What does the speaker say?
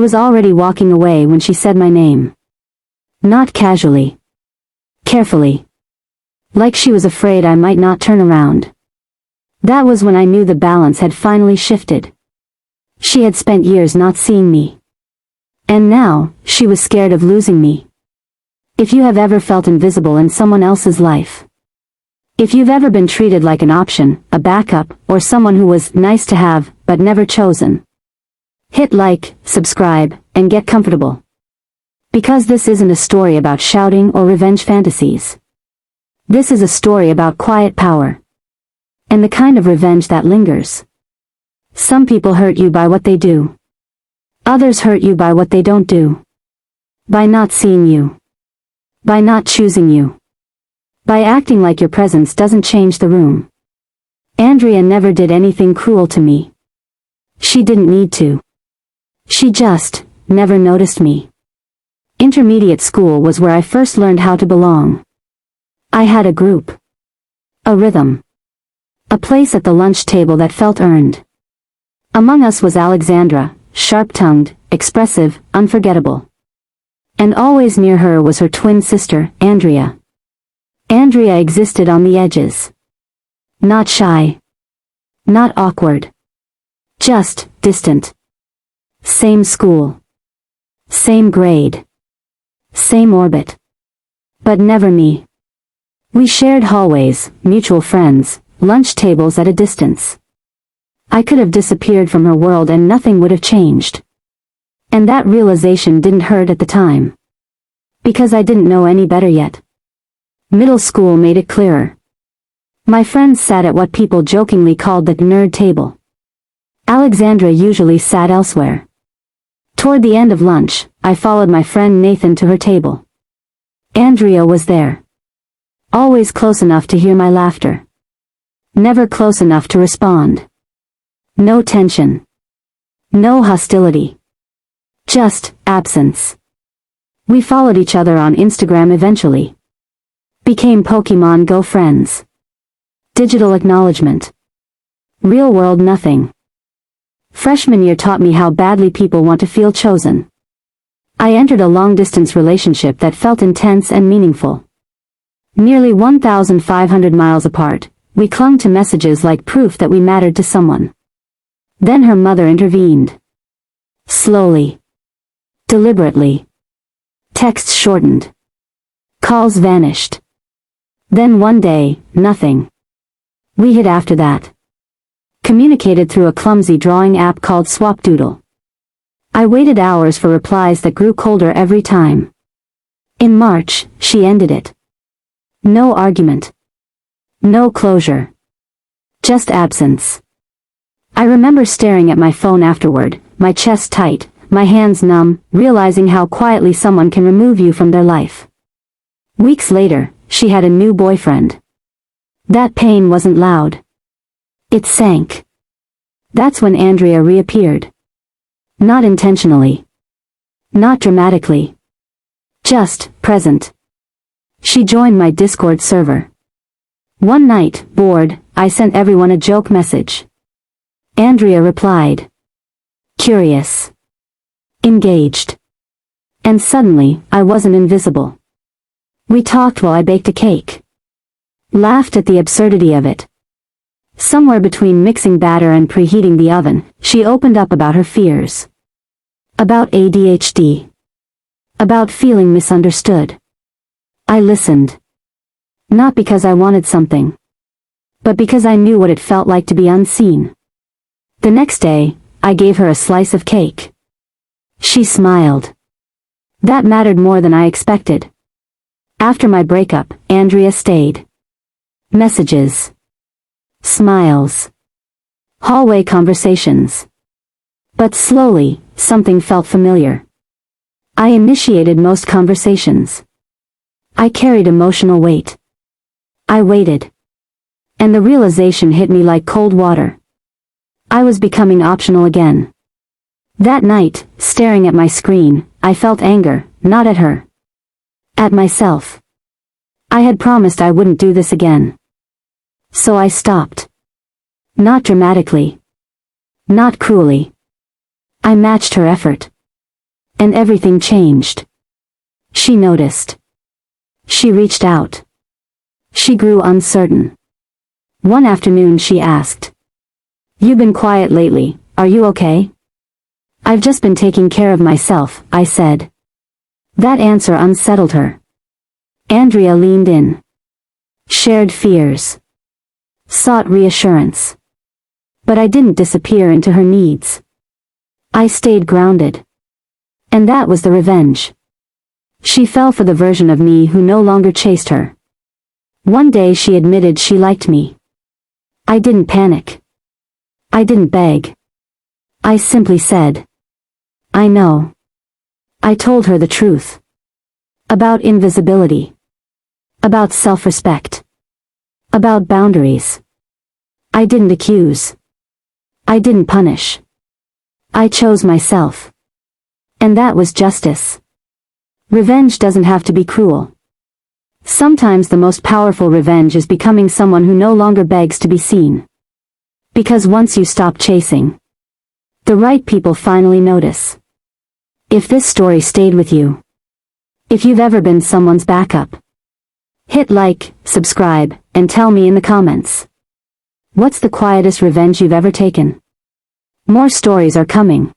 was already walking away when she said my name. Not casually. Carefully. Like she was afraid I might not turn around. That was when I knew the balance had finally shifted. She had spent years not seeing me. And now, she was scared of losing me. If you have ever felt invisible in someone else's life. If you've ever been treated like an option, a backup, or someone who was nice to have, but never chosen. Hit like, subscribe, and get comfortable. Because this isn't a story about shouting or revenge fantasies. This is a story about quiet power. And the kind of revenge that lingers. Some people hurt you by what they do. Others hurt you by what they don't do. By not seeing you. By not choosing you. By acting like your presence doesn't change the room. Andrea never did anything cruel to me. She didn't need to. She just never noticed me. Intermediate school was where I first learned how to belong. I had a group. A rhythm. A place at the lunch table that felt earned. Among us was Alexandra, sharp-tongued, expressive, unforgettable. And always near her was her twin sister, Andrea. Andrea existed on the edges. Not shy. Not awkward. Just distant. Same school. Same grade. Same orbit. But never me. We shared hallways, mutual friends, lunch tables at a distance. I could have disappeared from her world and nothing would have changed. And that realization didn't hurt at the time. Because I didn't know any better yet. Middle school made it clearer. My friends sat at what people jokingly called the nerd table. Alexandra usually sat elsewhere. Toward the end of lunch, I followed my friend Nathan to her table. Andrea was there. Always close enough to hear my laughter. Never close enough to respond. No tension. No hostility. Just absence. We followed each other on Instagram eventually. Became Pokemon Go friends. Digital acknowledgement. Real world nothing. Freshman year taught me how badly people want to feel chosen. I entered a long-distance relationship that felt intense and meaningful. Nearly 1,500 miles apart, we clung to messages like proof that we mattered to someone. Then her mother intervened. Slowly. Deliberately. Texts shortened. Calls vanished. Then one day, nothing. We hid after that. Communicated through a clumsy drawing app called Swapdoodle. I waited hours for replies that grew colder every time. In March, she ended it. No argument. No closure. Just absence. I remember staring at my phone afterward, my chest tight, my hands numb, realizing how quietly someone can remove you from their life. Weeks later, she had a new boyfriend. That pain wasn't loud. It sank. That's when Andrea reappeared. Not intentionally. Not dramatically. Just present. She joined my Discord server. One night, bored, I sent everyone a joke message. Andrea replied. Curious. Engaged. And suddenly, I wasn't invisible. We talked while I baked a cake. Laughed at the absurdity of it. Somewhere between mixing batter and preheating the oven, she opened up about her fears. About ADHD. About feeling misunderstood. I listened. Not because I wanted something. But because I knew what it felt like to be unseen. The next day, I gave her a slice of cake. She smiled. That mattered more than I expected. After my breakup, Andrea stayed. Messages. Smiles. Hallway conversations. But slowly, something felt familiar. I initiated most conversations. I carried emotional weight. I waited. And the realization hit me like cold water. I was becoming optional again. That night, staring at my screen, I felt anger, not at her. At myself. I had promised I wouldn't do this again. So I stopped. Not dramatically. Not cruelly. I matched her effort. And everything changed. She noticed. She reached out. She grew uncertain. One afternoon she asked, "You've been quiet lately, are you okay?" "I've just been taking care of myself," I said. That answer unsettled her. Andrea leaned in. Shared fears. Sought reassurance. But I didn't disappear into her needs. I stayed grounded. And that was the revenge. She fell for the version of me who no longer chased her. One day she admitted she liked me. I didn't panic. I didn't beg. I simply said, "I know." I told her the truth. About invisibility. About self-respect. About boundaries. I didn't accuse. I didn't punish. I chose myself. And that was justice. Revenge doesn't have to be cruel. Sometimes the most powerful revenge is becoming someone who no longer begs to be seen. Because once you stop chasing, the right people finally notice. If this story stayed with you, if you've ever been someone's backup, hit like, subscribe, and tell me in the comments. What's the quietest revenge you've ever taken? More stories are coming.